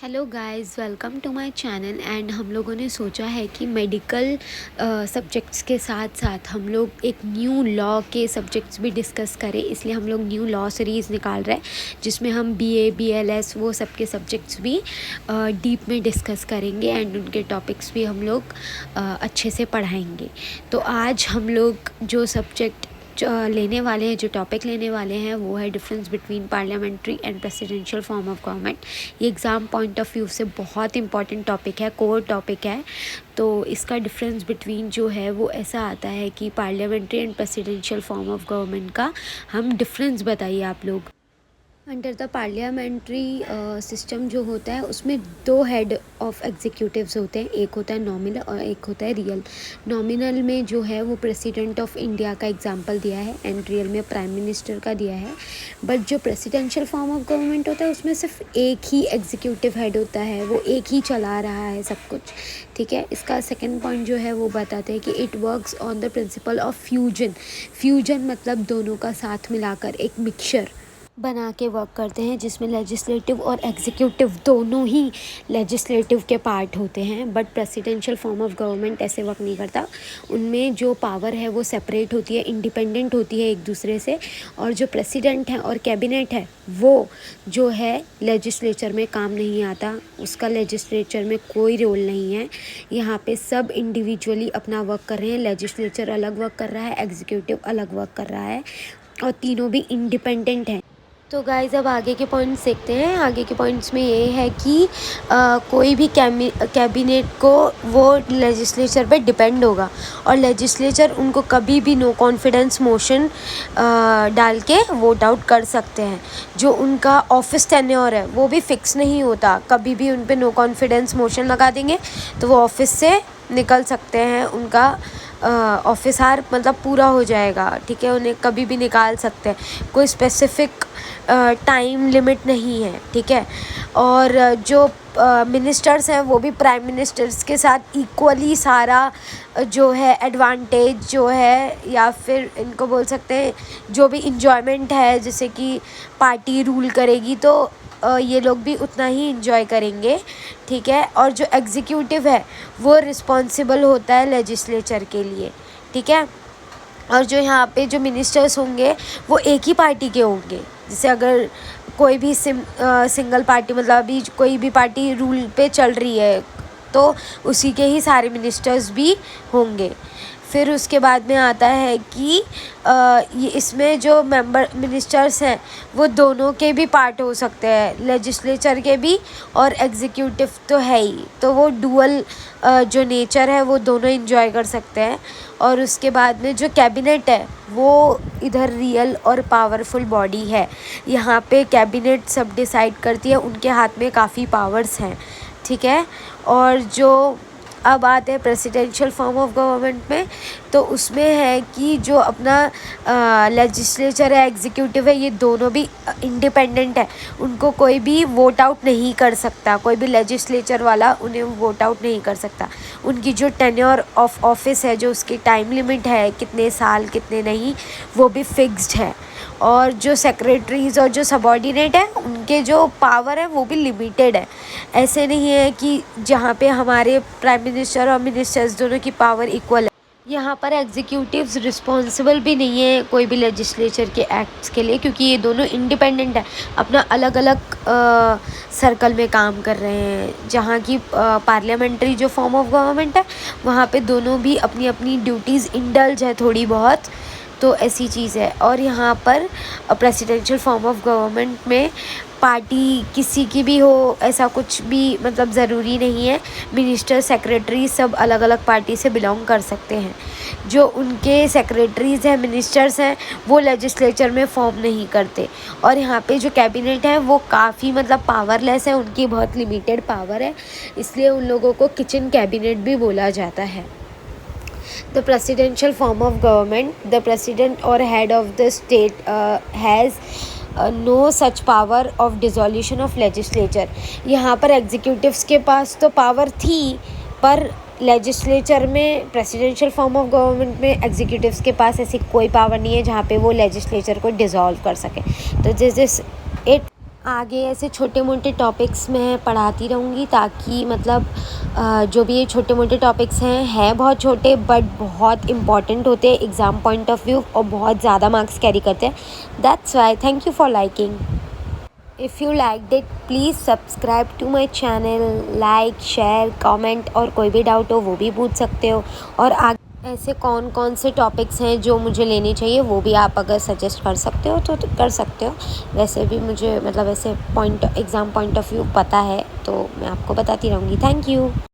Hello guys, welcome to my channel. And हम लोगों ने सोचा है कि मेडिकल सब्जेक्ट्स के साथ साथ हम लोग एक न्यू लॉ के सब्जेक्ट्स भी डिस्कस करें, इसलिए हम लोग न्यू लॉ सीरीज़ निकाल रहे हैं जिसमें हम बीए बीएलएस वो सब के सब्जेक्ट्स भी डीप में डिस्कस करेंगे एंड उनके टॉपिक्स भी हम लोग अच्छे से पढ़ाएंगे। तो आज हम लोग जो सब्जेक्ट लेने वाले हैं, जो टॉपिक लेने वाले हैं, वो है difference between parliamentary and presidential form of government. ये एग्ज़ाम पॉइंट ऑफ व्यू से बहुत इंपॉर्टेंट टॉपिक है, कोर टॉपिक है। तो इसका डिफरेंस बिटवीन जो है वो ऐसा आता है कि parliamentary and presidential form of government का हम डिफरेंस बताइए आप लोग। अंडर द पार्लियामेंट्री सिस्टम जो होता है उसमें दो हेड ऑफ एग्जीक्यूटिव्स होते हैं, एक होता है नॉमिनल और एक होता है रियल। नॉमिनल में जो है वो प्रेसिडेंट ऑफ इंडिया का एग्जांपल दिया है एंड रियल में प्राइम मिनिस्टर का दिया है। बट जो प्रेसिडेंशियल फॉर्म ऑफ गवर्नमेंट होता है उसमें सिर्फ एक ही एग्जीक्यूटिव हेड होता है, वो एक ही चला रहा है सब कुछ। ठीक है, इसका सेकेंड पॉइंट जो है वो बताते हैं कि it works on the principle of fusion. Fusion मतलब दोनों का साथ मिलाकर एक मिक्सचर बना के वर्क करते हैं, जिसमें लेजिस्लेटिव और एग्जीक्यूटिव दोनों ही लेजिस्लेटिव के पार्ट होते हैं। But presidential form of government ऐसे वर्क नहीं करता, उनमें जो पावर है वो सेपरेट होती है, इंडिपेंडेंट होती है एक दूसरे से। और जो प्रेसिडेंट है और कैबिनेट है वो जो है लेजिस्लेचर में काम नहीं आता, उसका लेजिस्लेचर में कोई रोल नहीं है। यहाँ पे सब इंडिविजुअली अपना वर्क कर रहे हैं, लेजिस्लेचर अलग वर्क कर रहा है, एग्जीक्यूटिव अलग वर्क कर रहा है और तीनों भी इंडिपेंडेंट हैं। तो गाइज़ अब आगे के पॉइंट्स देखते हैं। आगे के पॉइंट्स में ये है कि कोई भी कैबिनेट को वो लेजिस्लेचर पे डिपेंड होगा और लेजिस्लेचर उनको कभी भी नो कॉन्फिडेंस मोशन डाल के वोट आउट कर सकते हैं। जो उनका ऑफिस टेन्योर है वो भी फिक्स नहीं होता, कभी भी उन पे नो कॉन्फिडेंस मोशन लगा देंगे तो वो ऑफिस से निकल सकते हैं, उनका ऑफिस आवर मतलब पूरा हो जाएगा। ठीक है, उन्हें कभी भी निकाल सकते हैं, कोई स्पेसिफिक टाइम लिमिट नहीं है। ठीक है, और जो मिनिस्टर्स हैं वो भी प्राइम मिनिस्टर्स के साथ इक्वली सारा जो है एडवांटेज जो है या फिर इनको बोल सकते हैं जो भी इंजॉयमेंट है, जैसे कि पार्टी रूल करेगी तो ये लोग भी उतना ही इंजॉय करेंगे। ठीक है, और जो एग्जीक्यूटिव है वो रिस्पॉन्सिबल होता है लेजिस्लेचर के लिए। ठीक है, और जो यहाँ पे जो मिनिस्टर्स होंगे वो एक ही पार्टी के होंगे। जैसे अगर कोई भी सिंगल पार्टी मतलब अभी कोई भी पार्टी रूल पे चल रही है तो उसी के ही सारे मिनिस्टर्स भी होंगे। फिर उसके बाद में आता है कि ये इसमें जो मेंबर मिनिस्टर्स हैं वो दोनों के भी पार्ट हो सकते हैं, लेजिस्लेचर के भी और एग्जीक्यूटिव तो है ही, तो वो डुअल जो नेचर है वो दोनों एंजॉय कर सकते हैं। और उसके बाद में जो कैबिनेट है वो इधर रियल और पावरफुल बॉडी है, यहाँ पे कैबिनेट सब डिसाइड करती है, उनके हाथ में काफ़ी पावर्स हैं। ठीक है, और जो अब आते हैं प्रेसिडेंशियल फॉर्म ऑफ गवर्नमेंट में, तो उसमें है कि जो अपना लेजिस्लेचर है एग्जीक्यूटिव है ये दोनों भी इंडिपेंडेंट है, उनको कोई भी वोट आउट नहीं कर सकता, कोई भी लेजिस्लेचर वाला उन्हें वोट आउट नहीं कर सकता। उनकी जो टेन्योर ऑफ ऑफिस है, जो उसकी टाइम लिमिट है कितने साल कितने नहीं, वो भी फिक्स्ड है। और जो सेक्रेटरीज़ और जो सबॉर्डिनेट है उनके जो पावर है वो भी लिमिटेड है। ऐसे नहीं है कि जहाँ पे हमारे प्राइम मिनिस्टर और मिनिस्टर्स दोनों की पावर इक्वल है। यहाँ पर एग्जीक्यूटिव्स रिस्पॉन्सिबल भी नहीं है कोई भी लेजिस्लेचर के एक्ट्स के लिए, क्योंकि ये दोनों इंडिपेंडेंट है, अपना अलग अलग सर्कल में काम कर रहे हैं। जहाँ की पार्लियामेंट्री जो फॉर्म ऑफ गवर्नमेंट है वहाँ पे दोनों भी अपनी अपनी ड्यूटीज़ इंडल्ज है थोड़ी बहुत, तो ऐसी चीज़ है। और यहाँ पर प्रेसिडेंशियल फॉर्म ऑफ गवर्नमेंट में पार्टी किसी की भी हो ऐसा कुछ भी मतलब ज़रूरी नहीं है, मिनिस्टर सेक्रेटरी सब अलग अलग पार्टी से बिलोंग कर सकते हैं। जो उनके सेक्रेटरीज़ हैं मिनिस्टर्स हैं वो लेजिस्लेचर में फॉर्म नहीं करते। और यहाँ पे जो कैबिनेट है वो काफ़ी मतलब पावरलेस है, उनकी बहुत लिमिटेड पावर है, इसलिए उन लोगों को किचन कैबिनेट भी बोला जाता है। The presidential form of government, the president or head of the state has no such power of dissolution of legislature। यहाँ पर एग्जीक्यूटिव्स के पास तो पावर थी, पर लेजिस्लेचर में प्रेसिडेंशियल फॉर्म ऑफ गवर्नमेंट में एग्जीक्यूटिव्स के पास ऐसी कोई पावर नहीं है जहाँ पे वो लेजिस्लेचर को डिसॉल्व कर सके। तो दिस इज इट आगे ऐसे छोटे मोटे टॉपिक्स मैं पढ़ाती रहूँगी, ताकि मतलब जो भी ये छोटे मोटे टॉपिक्स हैं बहुत छोटे बट बहुत इम्पॉर्टेंट होते हैं एग्ज़ाम पॉइंट ऑफ व्यू, और बहुत ज़्यादा मार्क्स कैरी करते हैं। That's why thank you for liking. If you like it please subscribe to my channel, like share comment, और कोई भी डाउट हो वो भी पूछ सकते हो। और आगे ऐसे कौन कौन से टॉपिक्स हैं जो मुझे लेने चाहिए, वो भी आप अगर सजेस्ट कर सकते हो तो कर सकते हो। वैसे भी मुझे मतलब ऐसे एग्ज़ाम पॉइंट ऑफ व्यू पता है, तो मैं आपको बताती रहूँगी। Thank you.